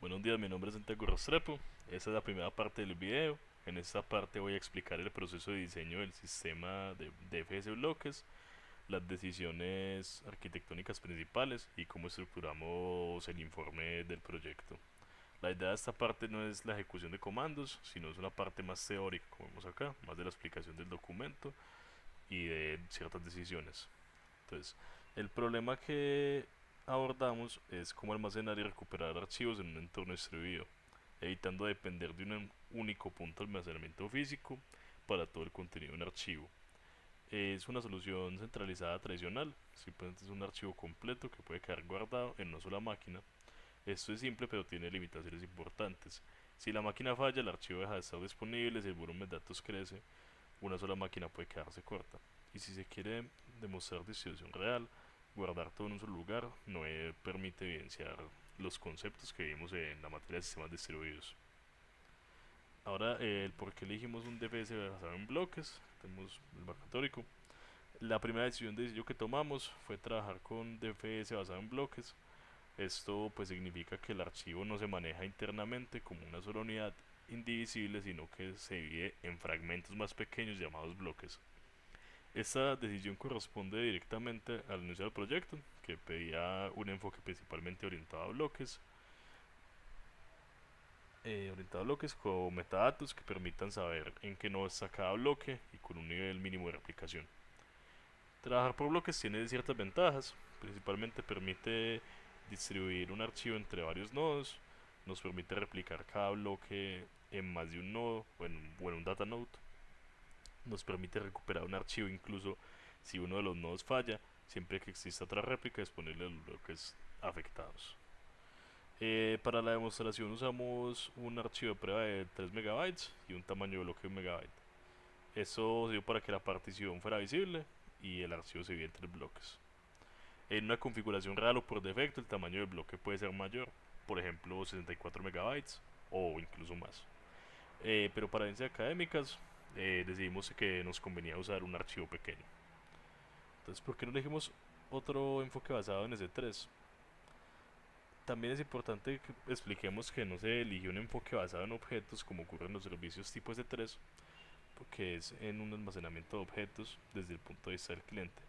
Buenos días, mi nombre es Santiago Restrepo. Esta es la primera parte del video. En esta parte voy a explicar el proceso de diseño del sistema de DFS bloques, las decisiones arquitectónicas principales y cómo estructuramos el informe del proyecto. La idea de esta parte no es la ejecución de comandos, sino es una parte más teórica, como vemos acá, más de la explicación del documento y de ciertas decisiones. Entonces, el problema que abordamos es cómo almacenar y recuperar archivos en un entorno distribuido, evitando depender de un único punto de almacenamiento físico para todo el contenido de un archivo. Es una solución centralizada tradicional, simplemente es un archivo completo que puede quedar guardado en una sola máquina. Esto es simple pero tiene limitaciones importantes. Si la máquina falla, el archivo deja de estar disponible, si el volumen de datos crece, una sola máquina puede quedarse corta. Y si se quiere demostrar distribución real, guardar todo en un solo lugar no permite evidenciar los conceptos que vimos en la materia de sistemas distribuidos. Ahora, el por qué elegimos un DFS basado en bloques, tenemos el marco teórico. La primera decisión de diseño que tomamos fue trabajar con DFS basado en bloques. Esto pues significa que el archivo no se maneja internamente como una sola unidad indivisible, sino que se divide en fragmentos más pequeños llamados bloques. Esta decisión corresponde directamente al inicio del proyecto, que pedía un enfoque principalmente orientado a bloques con metadatos que permitan saber en qué nodo está cada bloque y con un nivel mínimo de replicación. Trabajar por bloques tiene ciertas ventajas, principalmente permite distribuir un archivo entre varios nodos, nos permite replicar cada bloque en más de un nodo o en un data node, nos permite recuperar un archivo incluso si uno de los nodos falla, siempre que exista otra réplica disponible de los bloques afectados. Para la demostración usamos un archivo de prueba de 3 megabytes y un tamaño de bloque de 1 megabyte. Eso dio para que la partición fuera visible y el archivo se viera entre bloques. En una configuración real o por defecto el tamaño del bloque puede ser mayor, por ejemplo 64 megabytes o incluso más. Pero para evidencias académicas decidimos que nos convenía usar un archivo pequeño. Entonces, ¿por qué no elegimos otro enfoque basado en S3? También es importante que expliquemos que no se eligió un enfoque basado en objetos como ocurre en los servicios tipo S3, porque es en un almacenamiento de objetos desde el punto de vista del cliente.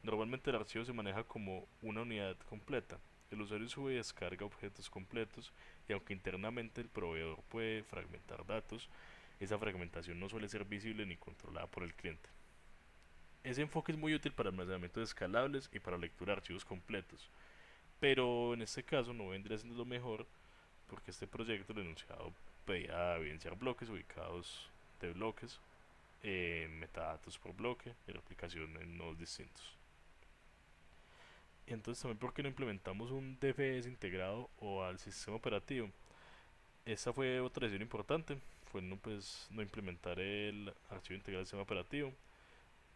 Normalmente el archivo se maneja como una unidad completa. El usuario sube y descarga objetos completos y aunque internamente el proveedor puede fragmentar datos, esa fragmentación no suele ser visible ni controlada por el cliente. Ese enfoque es muy útil para almacenamientos escalables y para lectura de archivos completos, pero en este caso no vendría siendo lo mejor porque este proyecto, el enunciado, pedía evidenciar bloques ubicados de bloques, metadatos por bloque y replicación en nodos distintos. Y entonces también porque no implementamos un DFS integrado o al sistema operativo. Esta fue otra decisión importante, fue no implementar el archivo integrado del sistema operativo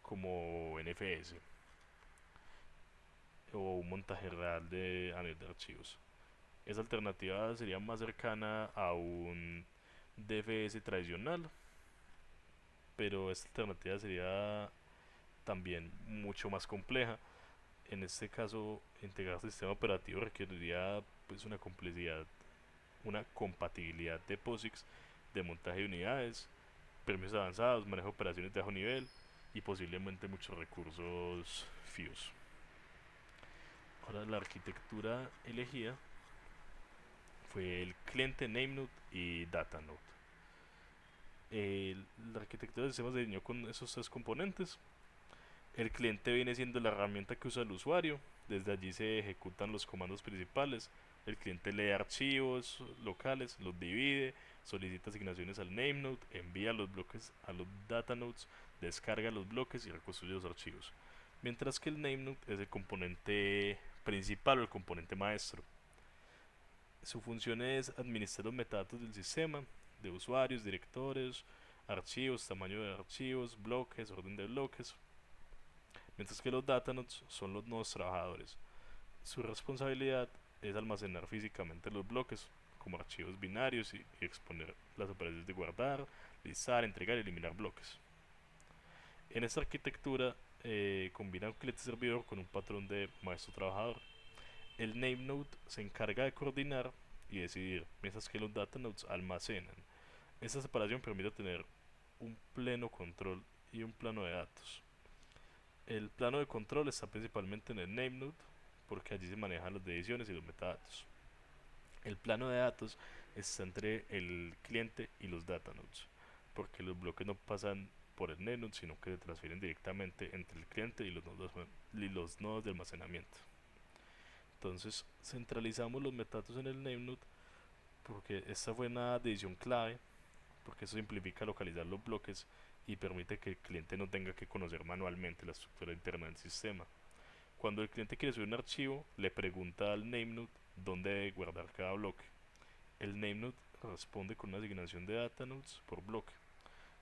como NFS o un montaje real de, a nivel de archivos. Esa alternativa sería más cercana a un DFS tradicional, pero esta alternativa sería también mucho más compleja. En este caso, integrar sistema operativo requeriría pues una complejidad, una compatibilidad de POSIX, de montaje de unidades, permisos avanzados, manejo de operaciones de bajo nivel y posiblemente muchos recursos FIOS. Ahora, la arquitectura elegida fue el cliente NameNode y DataNode. La arquitectura del sistema se diseñó con esos tres componentes. El cliente viene siendo la herramienta que usa el usuario. Desde allí se ejecutan los comandos principales. El cliente lee archivos locales, los divide, solicita asignaciones al NameNode, envía los bloques a los datanodes, descarga los bloques y reconstruye los archivos. Mientras que el NameNode es el componente principal o el componente maestro. Su función es administrar los metadatos del sistema, de usuarios, directores, archivos, tamaño de archivos, bloques, orden de bloques, mientras que los datanodes son los nodos trabajadores. Su responsabilidad es almacenar físicamente los bloques como archivos binarios y exponer las operaciones de guardar, listar, entregar y eliminar bloques. En esta arquitectura combina un cliente servidor con un patrón de maestro trabajador. El NameNode se encarga de coordinar y decidir, mientras que los datanodes almacenan. Esta separación permite tener un pleno control y un plano de datos. El plano de control está principalmente en el namenode, porque allí se manejan las decisiones y los metadatos. El plano de datos está entre el cliente y los datanodes, porque los bloques no pasan por el namenode, sino que se transfieren directamente entre el cliente y los nodos de almacenamiento. Entonces centralizamos los metadatos en el namenode porque esta fue una decisión clave, porque eso simplifica localizar los bloques y permite que el cliente no tenga que conocer manualmente la estructura interna del sistema. Cuando el cliente quiere subir un archivo, le pregunta al namenode dónde debe guardar cada bloque. El namenode responde con una asignación de datanodes por bloque.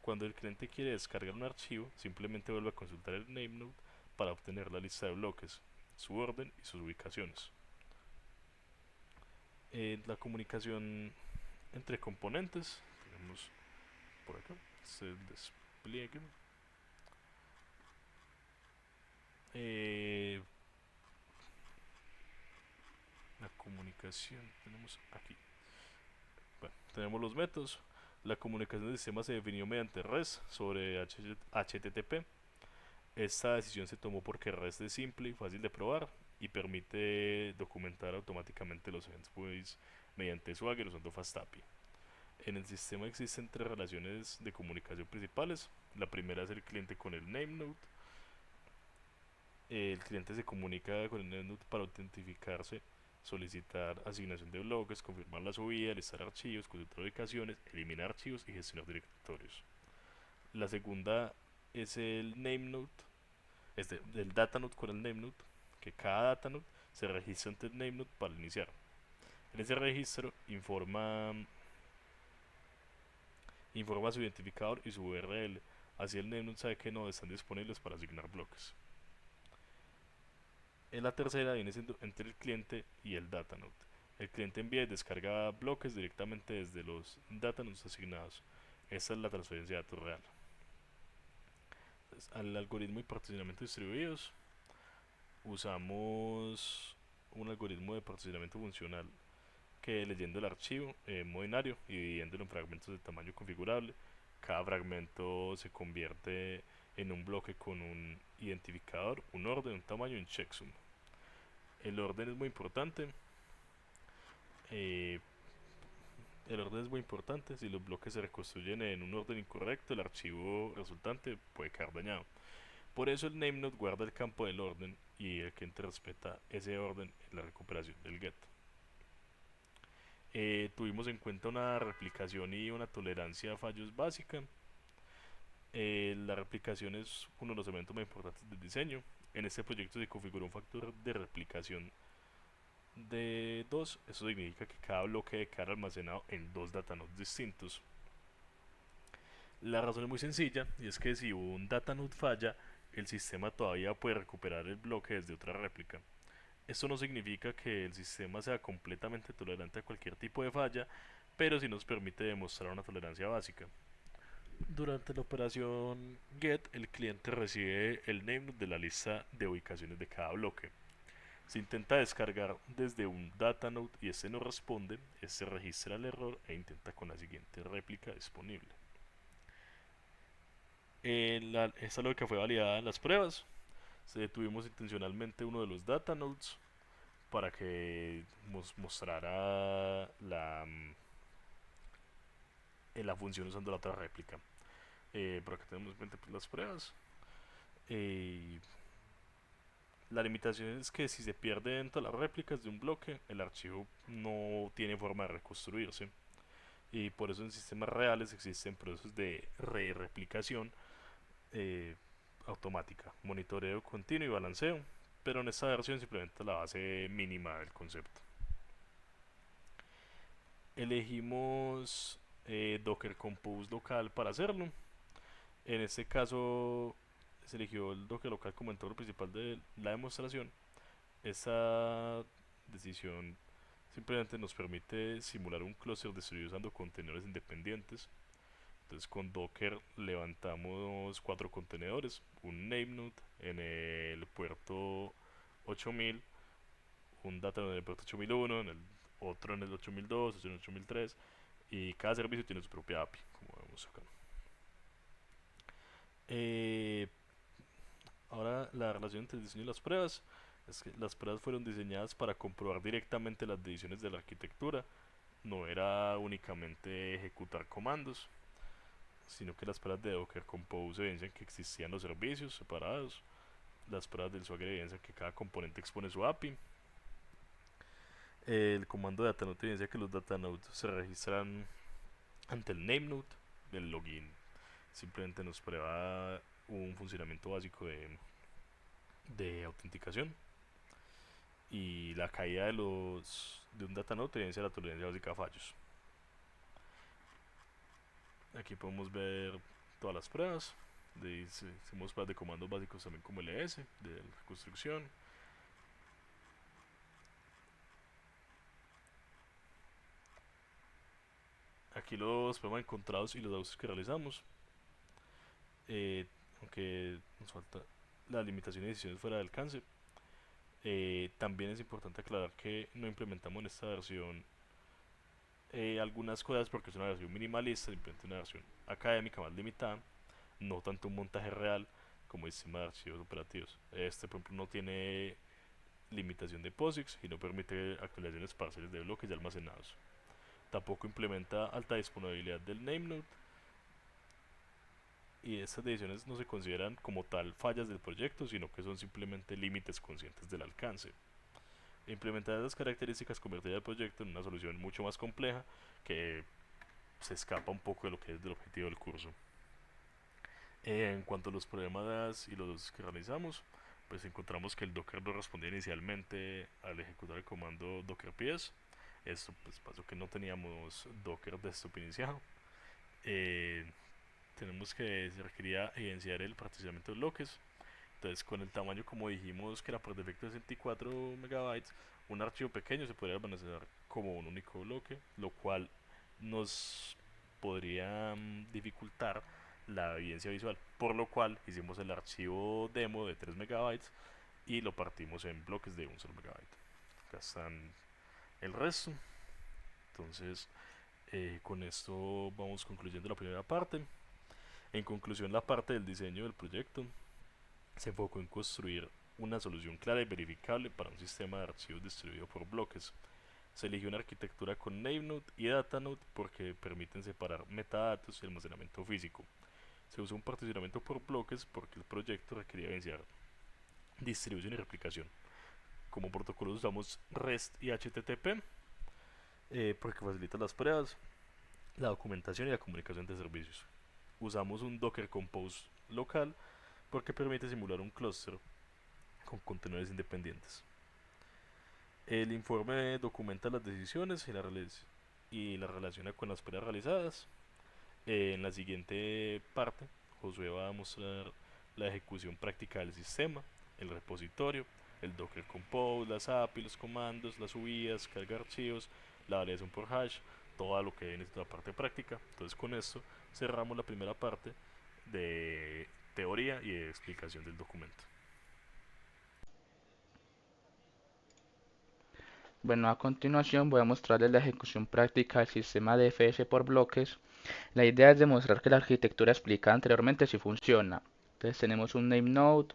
Cuando el cliente quiere descargar un archivo, simplemente vuelve a consultar el namenode para obtener la lista de bloques, su orden y sus ubicaciones. La comunicación entre componentes, tenemos por acá, es el despliegue. Eh, la comunicación tenemos aquí. Bueno, tenemos los métodos. La comunicación del sistema se definió mediante REST sobre HTTP. Esta decisión se tomó porque REST es simple y fácil de probar y permite documentar automáticamente los endpoints mediante Swagger usando FastAPI. En el sistema existen tres relaciones de comunicación principales. La primera es el cliente con el namenode. El cliente se comunica con el namenode para autentificarse, solicitar asignación de bloques, confirmar la subida, listar archivos, consultar ubicaciones, eliminar archivos y gestionar directorios. La segunda es el namenode, es del datanode con el namenode, que cada datanode se registra ante el namenode para iniciar. En ese registro informa su identificador y su URL, así el namenode sabe que nodos están disponibles para asignar bloques. En la tercera viene siendo entre el cliente y el datanode. El cliente envía y descarga bloques directamente desde los datanodes asignados. Esta es la transferencia de datos real. Entonces, al algoritmo y particionamiento distribuidos usamos un algoritmo de particionamiento funcional que leyendo el archivo en modo binario y dividiéndolo en fragmentos de tamaño configurable, cada fragmento se convierte en un bloque con un identificador, un orden, un tamaño y un checksum. El orden es muy importante. eh, el orden es muy importante. Si los bloques se reconstruyen en un orden incorrecto, el archivo resultante puede quedar dañado. Por eso el namenode guarda el campo del orden y el cliente respeta ese orden en la recuperación del get. Tuvimos en cuenta una replicación y una tolerancia a fallos básica. La replicación es uno de los elementos más importantes del diseño. En este proyecto se configuró un factor de replicación de 2. Eso significa que cada bloque debe quedar almacenado en dos datanodes distintos. La razón es muy sencilla y es que si un datanode falla, el sistema todavía puede recuperar el bloque desde otra réplica. Esto no significa que el sistema sea completamente tolerante a cualquier tipo de falla, pero sí nos permite demostrar una tolerancia básica. Durante la operación GET, el cliente recibe el namenode de la lista de ubicaciones de cada bloque. Se intenta descargar desde un datanode y este no responde, este registra el error e intenta con la siguiente réplica disponible. Esta lógica fue validada en las pruebas. Se detuvimos intencionalmente uno de los datanodes para que nos mostrara la función usando la otra réplica. Por acá tenemos pues, las pruebas. Eh, la limitación es que si se pierde dentro de las réplicas de un bloque, el archivo no tiene forma de reconstruirse. Y por eso en sistemas reales existen procesos de re-replicación eh, automática, monitoreo continuo y balanceo, pero en esta versión simplemente la base mínima del concepto. Elegimos Docker Compose local para hacerlo. En este caso se eligió el Docker local como entorno principal de la demostración. Esta decisión simplemente nos permite simular un clúster distribuido usando contenedores independientes. Entonces con Docker levantamos 4 contenedores, un namenode en el puerto 8000, un datanode en el puerto 8001, en el otro en el 8002, otro en el 8003, y cada servicio tiene su propia API, como vemos acá. Eh, Ahora la relación entre el diseño y las pruebas es que las pruebas fueron diseñadas para comprobar directamente las decisiones de la arquitectura, no era únicamente ejecutar comandos, sino que las pruebas de Docker Compose evidencian que existían los servicios separados, las pruebas del Swagger evidencian que cada componente expone su API, el comando de datanode evidencia que los datanodes se registran ante el namenode, el login simplemente nos prueba un funcionamiento básico de autenticación, y la caída de un datanode evidencia la tolerancia básica a fallos. Aquí podemos ver todas las pruebas. Hicimos pruebas de comandos básicos también como ls, de la construcción. Aquí los problemas encontrados y los ajustes que realizamos. Aunque nos falta la limitación de decisiones fuera de alcance. También es importante aclarar que no implementamos en esta versión algunas cosas porque es una versión minimalista, simplemente una versión académica más limitada, no tanto un montaje real como el sistema de archivos operativos. Este, por ejemplo, no tiene limitación de POSIX y no permite actualizaciones parciales de bloques ya almacenados. Tampoco implementa alta disponibilidad del namenode, y estas decisiones no se consideran como tal fallas del proyecto, sino que son simplemente límites conscientes del alcance. Implementar esas características convertiría el proyecto en una solución mucho más compleja que se escapa un poco de lo que es del objetivo del curso. En cuanto a los problemas y los que realizamos, pues encontramos que el Docker no respondía inicialmente al ejecutar el comando docker ps. Esto pues pasó que no teníamos Docker desktop iniciado. Eh, Tenemos que se requería evidenciar el particionamiento de bloques. Entonces, con el tamaño, como dijimos, que era por defecto de 64 megabytes, un archivo pequeño se podría almacenar como un único bloque, lo cual nos podría dificultar la evidencia visual. Por lo cual hicimos el archivo demo de 3 megabytes y lo partimos en bloques de un solo megabyte. Acá están el resto. Entonces, con esto vamos concluyendo la primera parte. En conclusión, la parte del diseño del proyecto se enfocó en construir una solución clara y verificable para un sistema de archivos distribuido por bloques. Se eligió una arquitectura con namenode y datanode porque permiten separar metadatos y almacenamiento físico. Se usó un particionamiento por bloques porque el proyecto requería evidenciar distribución y replicación. Como protocolos usamos REST y HTTP porque facilita las pruebas, la documentación y la comunicación de servicios. Usamos un Docker Compose local porque permite simular un clúster con contenedores independientes. El informe documenta las decisiones y la relaciona con las pruebas realizadas. En la siguiente parte, Josué va a mostrar la ejecución práctica del sistema, el repositorio, el Docker Compose, las API, los comandos, las subidas, carga de archivos, la validación por hash, todo lo que viene de la parte práctica. Entonces, con esto cerramos la primera parte de teoría y de explicación del documento. Bueno, a continuación voy a mostrarles la ejecución práctica del sistema DFS por bloques. La idea es demostrar que la arquitectura explicada anteriormente sí funciona. Entonces tenemos un name node,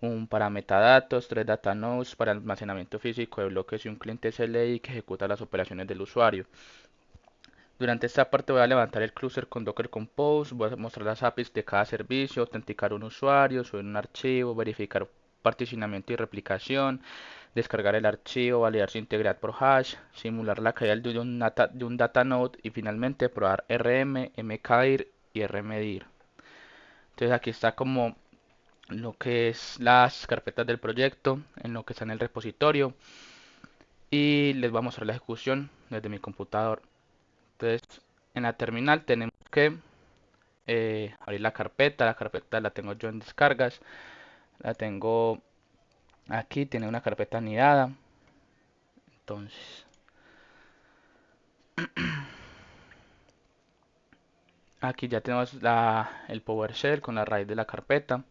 un para metadatos, tres data nodes para almacenamiento físico de bloques y un cliente CLI que ejecuta las operaciones del usuario. Durante esta parte voy a levantar el cluster con Docker Compose, voy a mostrar las APIs de cada servicio, autenticar un usuario, subir un archivo, verificar particionamiento y replicación, descargar el archivo, validar su integridad por hash, simular la caída de un data node y finalmente probar RM, mkdir y rmedir. Entonces aquí está como lo que es las carpetas del proyecto, en lo que está en el repositorio y les voy a mostrar la ejecución desde mi computador. Entonces en la terminal tenemos que abrir la carpeta la tengo yo en descargas, la tengo aquí, tiene una carpeta anidada. Entonces aquí ya tenemos el PowerShell con la raíz de la carpeta.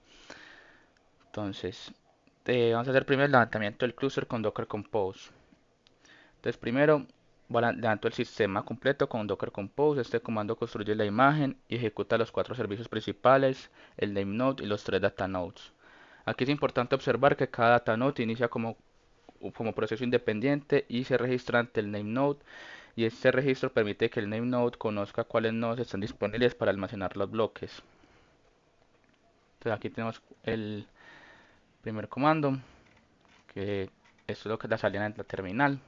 Entonces, vamos a hacer primero el levantamiento del cluster con Docker Compose. Entonces primero levanto el sistema completo con Docker Compose. Este comando construye la imagen y ejecuta los 4 servicios principales, el name node y los 3 data nodes. Aquí es importante observar que cada data node inicia como proceso independiente y se registra ante el name node, y este registro permite que el name node conozca cuáles nodos están disponibles para almacenar los bloques. Entonces aquí tenemos el primer comando, que esto es lo que es la salida en la terminal.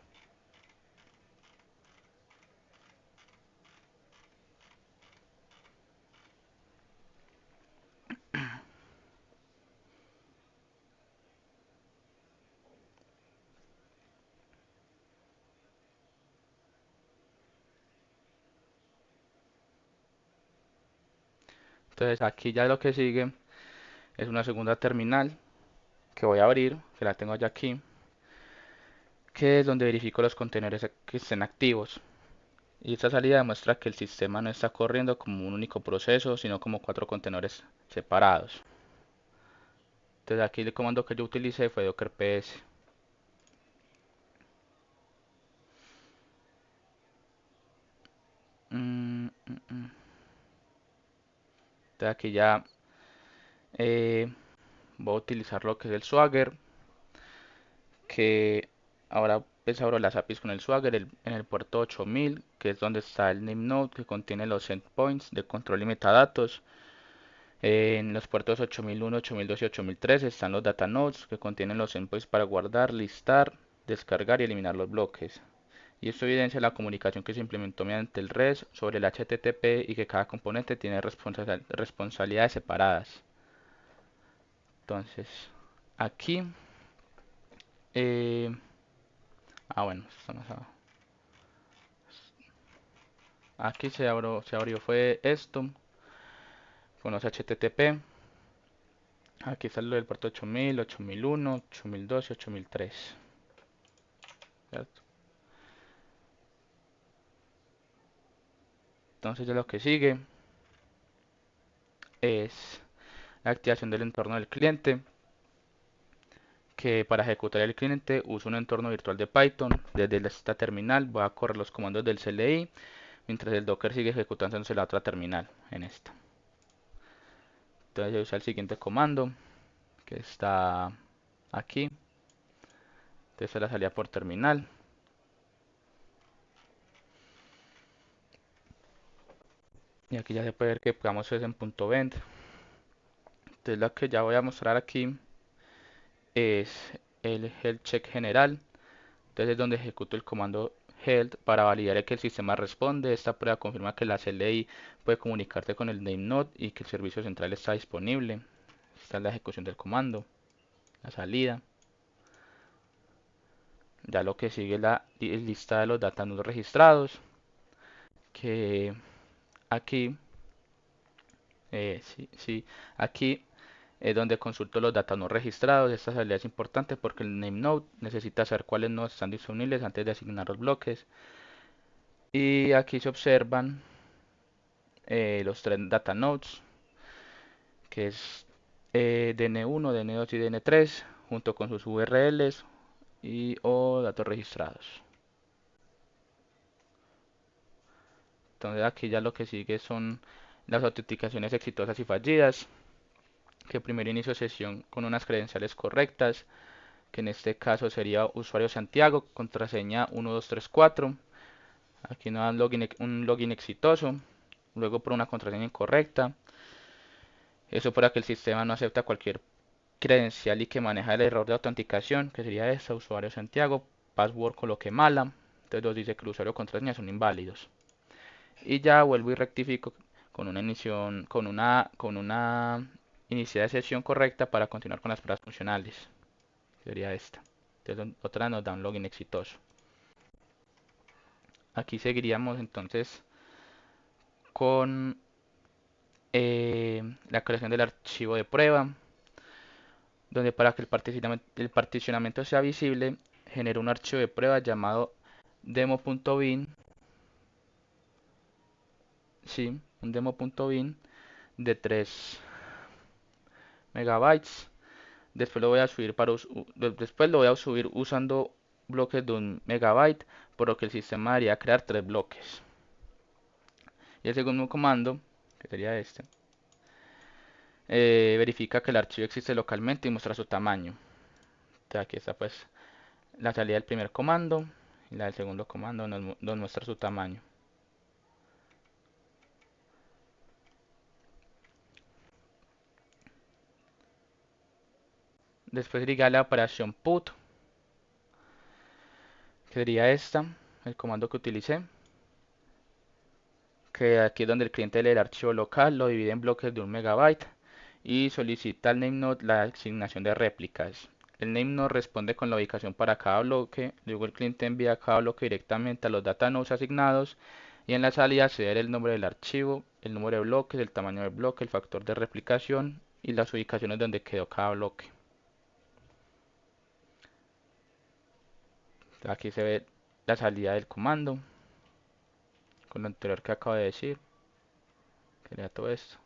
Entonces aquí ya lo que sigue es una segunda terminal que voy a abrir, que la tengo ya aquí, que es donde verifico los contenedores que estén activos. Y esta salida demuestra que el sistema no está corriendo como un único proceso, sino como 4 contenedores separados. Entonces aquí el comando que yo utilicé fue docker ps. Entonces aquí ya voy a utilizar lo que es el Swagger, que ahora pues abro las APIs con el Swagger en el puerto 8000, que es donde está el name node que contiene los endpoints de control y metadatos. En los puertos 8001, 8002 y 8003 están los data nodes que contienen los endpoints para guardar, listar, descargar y eliminar los bloques. Y esto evidencia la comunicación que se implementó mediante el REST sobre el HTTP y que cada componente tiene responsabilidades separadas. Entonces, aquí, eh, bueno, estamos aquí se abrió fue esto con los HTTP. Aquí está lo del puerto 8000, 8001, 8002 y 8003. ¿Cierto? Entonces ya lo que sigue es la activación del entorno del cliente, que para ejecutar el cliente uso un entorno virtual de Python. Desde esta terminal voy a correr los comandos del CLI mientras el Docker sigue ejecutándose la otra terminal en esta. Entonces yo uso el siguiente comando que está aquí. Entonces la salida por terminal. Y aquí ya se puede ver que pegamos eso en .vend. Entonces lo que ya voy a mostrar aquí es el health check general. Entonces es donde ejecuto el comando health para validar que el sistema responde. Esta prueba confirma que la CLI puede comunicarte con el name node y que el servicio central está disponible. Esta es la ejecución del comando, la salida. Ya lo que sigue es la lista de los data nodes registrados, que aquí, sí, aquí es donde consulto los data nodes registrados. Esta salida es importante porque el name node necesita saber cuáles nodos están disponibles antes de asignar los bloques. Y aquí se observan los 3 data nodes, que es DN1, DN2 y DN3, junto con sus URLs y o datos registrados. Entonces aquí ya lo que sigue son las autenticaciones exitosas y fallidas, que primero inicio sesión con unas credenciales correctas, que en este caso sería usuario Santiago, contraseña 1234. Aquí nos dan un login exitoso, luego por una contraseña incorrecta. Eso para que el sistema no acepta cualquier credencial y que maneja el error de autenticación, que sería esta, usuario Santiago, password coloque mala. Entonces nos dice que el usuario y contraseña son inválidos. Y ya vuelvo y rectifico con una iniciar de sesión correcta para continuar con las pruebas funcionales. Sería esta. Entonces otra nos da un login exitoso. Aquí seguiríamos entonces con la creación del archivo de prueba, donde para que el particionamiento sea visible, genero un archivo de prueba llamado demo.bin, sí, un demo.bin de 3 megabytes. Después lo voy a subir usando bloques de 1 MB, por lo que el sistema debería crear 3 bloques. Y el segundo comando, que sería este, verifica que el archivo existe localmente y muestra su tamaño. Entonces aquí está pues la salida del primer comando y la del segundo comando nos muestra su tamaño. Después iría la operación put, que sería esta, el comando que utilicé, que aquí es donde el cliente lee el archivo local, lo divide en bloques de 1 MB y solicita al nameNode la asignación de réplicas. El nameNode responde con la ubicación para cada bloque, luego el cliente envía cada bloque directamente a los datanodes asignados y en la salida se da el nombre del archivo, el número de bloques, el tamaño del bloque, el factor de replicación y las ubicaciones donde quedó cada bloque. Aquí se ve la salida del comando con lo anterior que acabo de decir, que lea todo esto.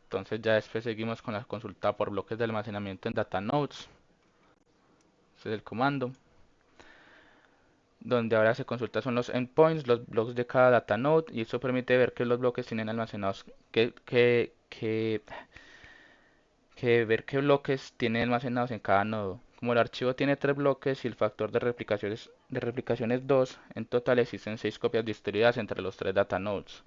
Entonces ya después seguimos con la consulta por bloques de almacenamiento en Datanodes. Este es el comando. Donde ahora se consulta son los endpoints, los blocks de cada datanode, y eso permite ver que los bloques tienen almacenados, ver qué bloques tienen almacenados en cada nodo. Como el archivo tiene 3 bloques y el factor de replicación es 2, en total existen 6 copias distribuidas entre los 3 datanodes.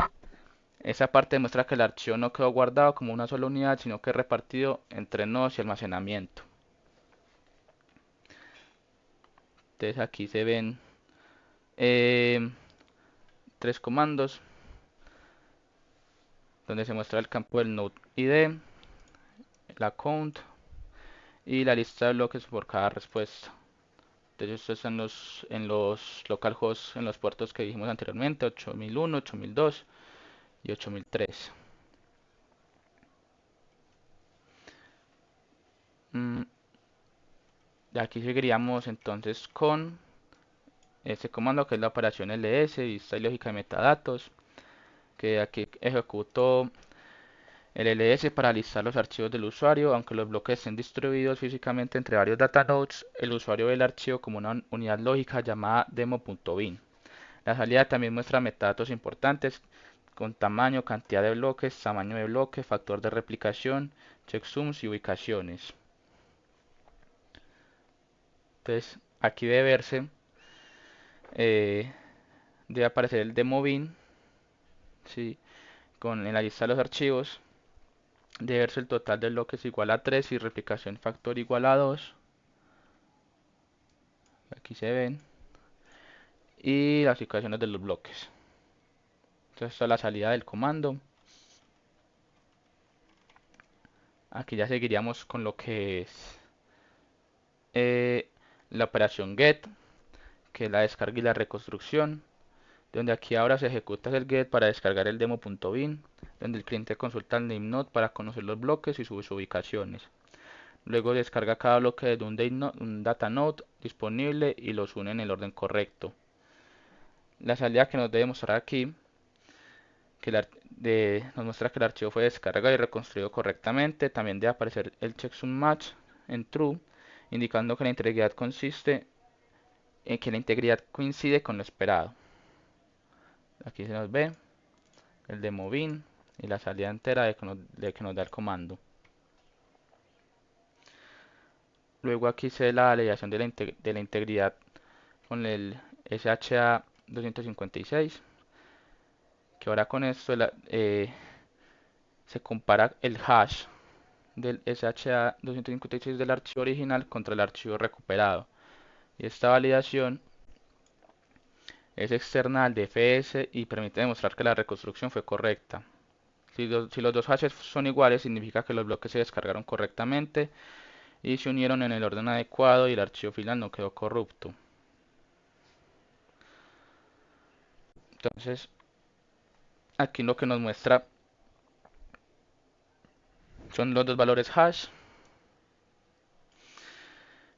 Esa parte demuestra que el archivo no quedó guardado como una sola unidad, sino que es repartido entre nodos y almacenamiento. Entonces aquí se ven 3 comandos donde se muestra el campo del node ID, la count y la lista de bloques por cada respuesta. Entonces esto está en los localhosts, en los puertos que dijimos anteriormente, 8001, 8002 y 8003. De aquí seguiríamos entonces con este comando que es la operación ls, lista y lógica de metadatos, que aquí ejecuto el ls para listar los archivos del usuario, aunque los bloques estén distribuidos físicamente entre varios datanodes, el usuario ve el archivo como una unidad lógica llamada demo.bin. La salida también muestra metadatos importantes con tamaño, cantidad de bloques, tamaño de bloque, factor de replicación, checksums y ubicaciones. Entonces aquí debe verse, debe aparecer el demo.bin, ¿sí? En la lista de los archivos. Debe verse el total de bloques igual a 3 y replicación factor igual a 2. Aquí se ven. Y las ecuaciones de los bloques. Entonces esta es la salida del comando. Aquí ya seguiríamos con lo que es la operación get, que es la descarga y la reconstrucción, donde aquí ahora se ejecuta el get para descargar el demo.bin, donde el cliente consulta el nameNode para conocer los bloques y sus ubicaciones. Luego descarga cada bloque de un datanode disponible y los une en el orden correcto. La salida que nos debe mostrar aquí nos muestra que el archivo fue descargado y reconstruido correctamente. También debe aparecer el checksum match en true, indicando que la integridad consiste en que la integridad coincide con lo esperado. Aquí se nos ve el demo.bin y la salida entera de que nos da el comando. Luego aquí se ve la validación de la integridad con el SHA 256, que ahora con esto se compara el hash del SHA 256 del archivo original contra el archivo recuperado. Y esta validación es externa al DFS y permite demostrar que la reconstrucción fue correcta. Si los dos hashes son iguales, significa que los bloques se descargaron correctamente y se unieron en el orden adecuado y el archivo final no quedó corrupto. Entonces, aquí lo que nos muestra son los dos valores hash,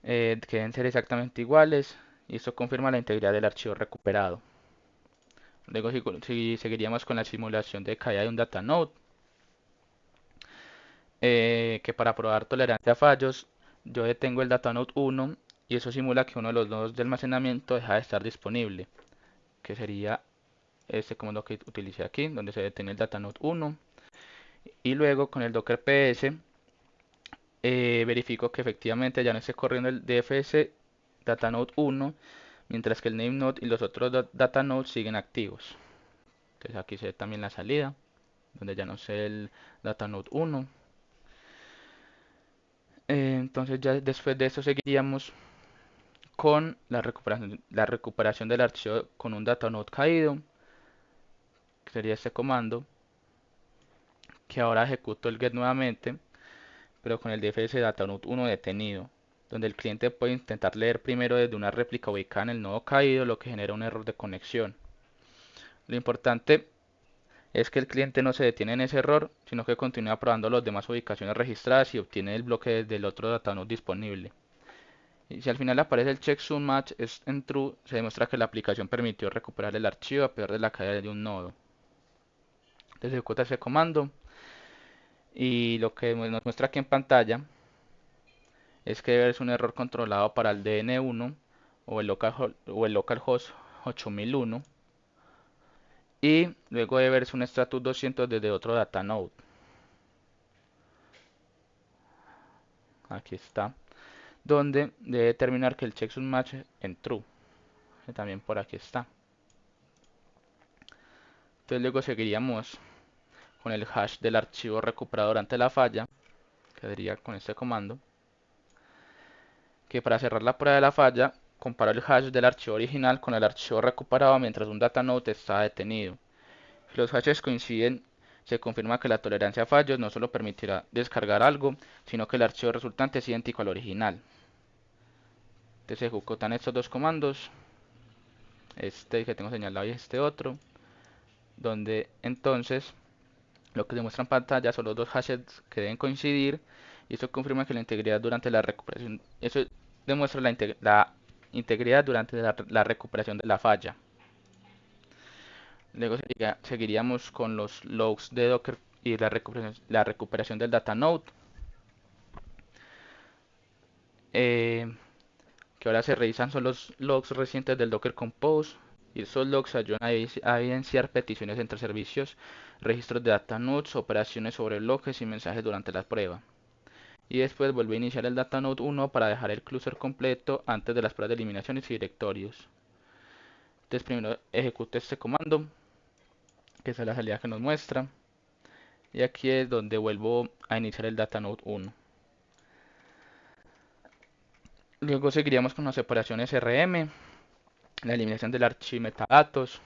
que deben ser exactamente iguales, y esto confirma la integridad del archivo recuperado. Luego si seguiríamos con la simulación de caída de un datanode. que para probar tolerancia a fallos, yo detengo el datanode 1 y eso simula que uno de los nodos de almacenamiento deja de estar disponible, que sería este comando que utilicé aquí, donde se detiene el datanode 1. Y luego con el docker ps verifico que efectivamente ya no esté corriendo el dfs datanode 1, mientras que el name node y los otros datanodes siguen activos. Entonces aquí se ve también la salida, donde ya no sé el datanode 1. Entonces ya después de eso seguiríamos con la recuperación del archivo con un datanode caído, que sería este comando, que ahora ejecuto el get nuevamente, pero con el dfs datanode 1 detenido, donde el cliente puede intentar leer primero desde una réplica ubicada en el nodo caído, lo que genera un error de conexión. Lo importante es que el cliente no se detiene en ese error, sino que continúa probando las demás ubicaciones registradas y obtiene el bloque desde el otro datanode disponible. Y si al final aparece el checksum match es en true, se demuestra que la aplicación permitió recuperar el archivo a pesar de la caída de un nodo. Entonces ejecuta ese comando y lo que nos muestra aquí en pantalla es que es un error controlado para el DN1 o el localhost 8001 y luego debe verse un status 200 desde otro datanode. Aquí está, donde debe determinar que el checksum match en true, que también por aquí está. Entonces luego seguiríamos con el hash del archivo recuperado durante la falla, que sería con este comando, que para cerrar la prueba de la falla, comparo el hash del archivo original con el archivo recuperado mientras un datanode está detenido. Si los hashes coinciden, se confirma que la tolerancia a fallos no solo permitirá descargar algo, sino que el archivo resultante es idéntico al original. Entonces se ejecutan estos dos comandos, este que tengo señalado y este otro, donde entonces lo que se muestra en pantalla son los dos hashes que deben coincidir y esto confirma que la integridad durante la recuperación, eso demuestra la integridad durante la recuperación de la falla. Luego seguiríamos con los logs de Docker y la recuperación del datanode, que ahora se revisan son los logs recientes del Docker Compose y esos logs ayudan a evidenciar peticiones entre servicios, registros de datanodes, operaciones sobre bloques y mensajes durante la prueba. Y después vuelve a iniciar el datanode 1 para dejar el cluster completo antes de las pruebas de eliminaciones y directorios. Entonces primero ejecute este comando, que es la salida que nos muestra, y aquí es donde vuelvo a iniciar el datanode 1. Luego seguiríamos con las operaciones RM, la eliminación del archivo metadatos,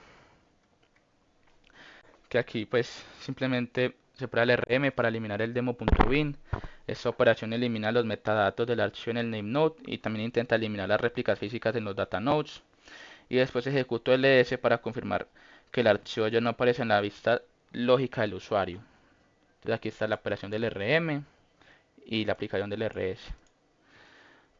que aquí pues simplemente se prueba el RM para eliminar el demo.bin. Esta operación elimina los metadatos del archivo en el name node y también intenta eliminar las réplicas físicas en los datanodes. Y después ejecuto ls para confirmar que el archivo ya no aparece en la vista lógica del usuario. Entonces aquí está la operación del RM y la aplicación del rs.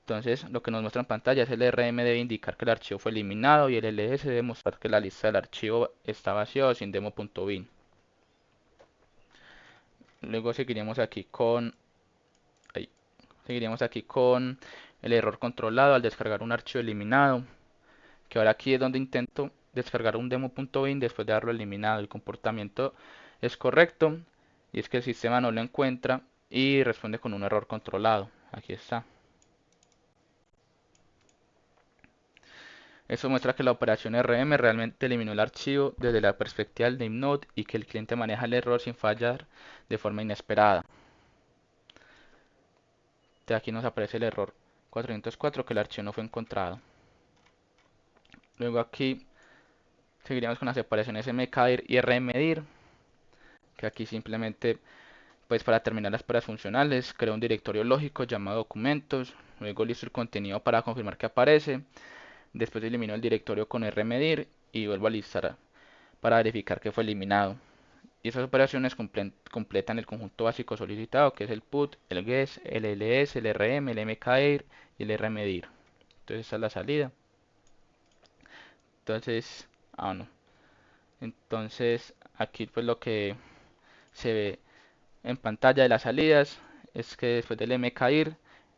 Entonces lo que nos muestra en pantalla es el RM debe indicar que el archivo fue eliminado y el ls debe mostrar que la lista del archivo está vacío sin demo.bin. Luego seguiríamos aquí con el error controlado al descargar un archivo eliminado, que ahora aquí es donde intento descargar un demo.bin después de haberlo eliminado. El comportamiento es correcto y es que el sistema no lo encuentra y responde con un error controlado. Aquí está. Eso muestra que la operación RM realmente eliminó el archivo desde la perspectiva del namenode y que el cliente maneja el error sin fallar de forma inesperada. De aquí nos aparece el error 404 que el archivo no fue encontrado. Luego aquí seguiríamos con las separaciones mkdir y rmedir, que aquí simplemente pues para terminar las pruebas funcionales creo un directorio lógico llamado documentos, luego listo el contenido para confirmar que aparece, después elimino el directorio con rmedir y vuelvo a listar para verificar que fue eliminado. Y esas operaciones completan el conjunto básico solicitado, que es el put, el guess, el ls, el rm, el mkdir y el rmedir. Entonces esta es la salida. Entonces, no. Entonces aquí pues lo que se ve en pantalla de las salidas es que después del mkdir,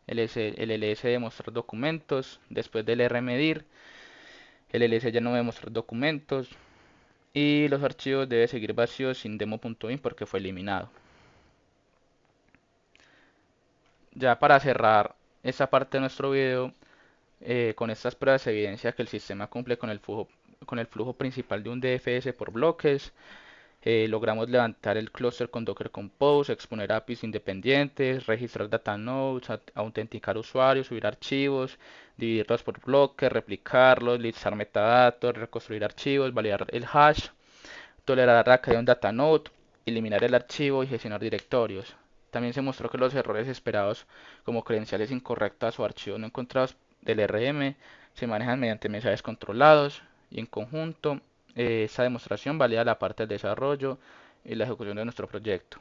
el ls debe mostrar documentos, después del rmedir, el ls ya no debe mostrar documentos y los archivos deben seguir vacíos sin demo.in porque fue eliminado. Ya para cerrar esta parte de nuestro video, con estas pruebas se evidencia que el sistema cumple con el flujo principal de un DFS por bloques. Logramos levantar el clúster con Docker Compose, exponer APIs independientes, registrar data nodes, autenticar usuarios, subir archivos, dividirlos por bloques, replicarlos, listar metadatos, reconstruir archivos, validar el hash, tolerar la caída de un data node, eliminar el archivo y gestionar directorios. También se mostró que los errores esperados como credenciales incorrectas o archivos no encontrados del RM se manejan mediante mensajes controlados y en conjunto esta demostración valida la parte del desarrollo y la ejecución de nuestro proyecto.